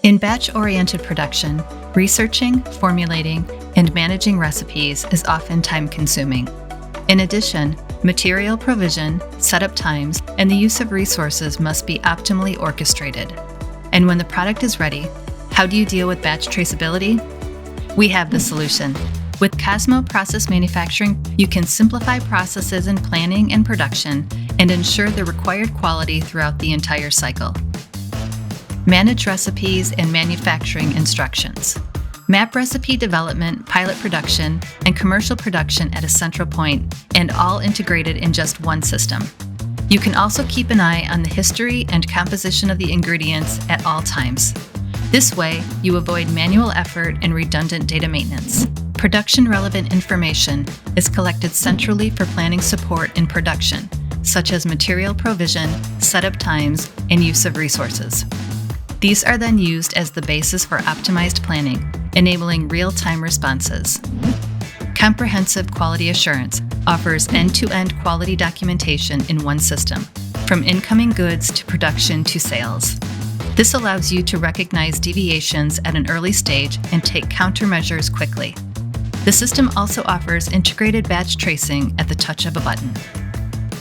In batch-oriented production, researching, formulating, and managing recipes is often time-consuming. In addition, material provision, setup times, and the use of resources must be optimally orchestrated. And when the product is ready, how do you deal with batch traceability? We have the solution. With COSMO Process Manufacturing, you can simplify processes in planning and production and ensure the required quality throughout the entire cycle. Manage recipes and manufacturing instructions. Map recipe development, pilot production, and commercial production at a central point, and all integrated in just one system. You can also keep an eye on the history and composition of the ingredients at all times. This way, you avoid manual effort and redundant data maintenance. Production-relevant information is collected centrally for planning support in production, such as material provision, setup times, and use of resources. These are then used as the basis for optimized planning, enabling real-time responses. Comprehensive quality assurance offers end-to-end quality documentation in one system, from incoming goods to production to sales. This allows you to recognize deviations at an early stage and take countermeasures quickly. The system also offers integrated batch tracing at the touch of a button.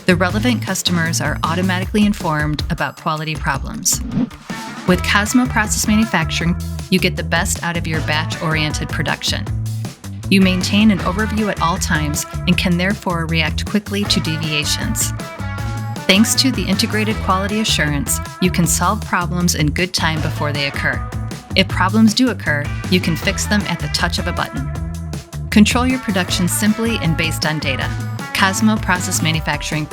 The relevant customers are automatically informed about quality problems. With COSMO Process Manufacturing, you get the best out of your batch-oriented production. You maintain an overview at all times and can therefore react quickly to deviations. Thanks to the integrated quality assurance, you can solve problems in good time before they occur. If problems do occur, you can fix them at the touch of a button. Control your production simply and based on data. COSMO Process Manufacturing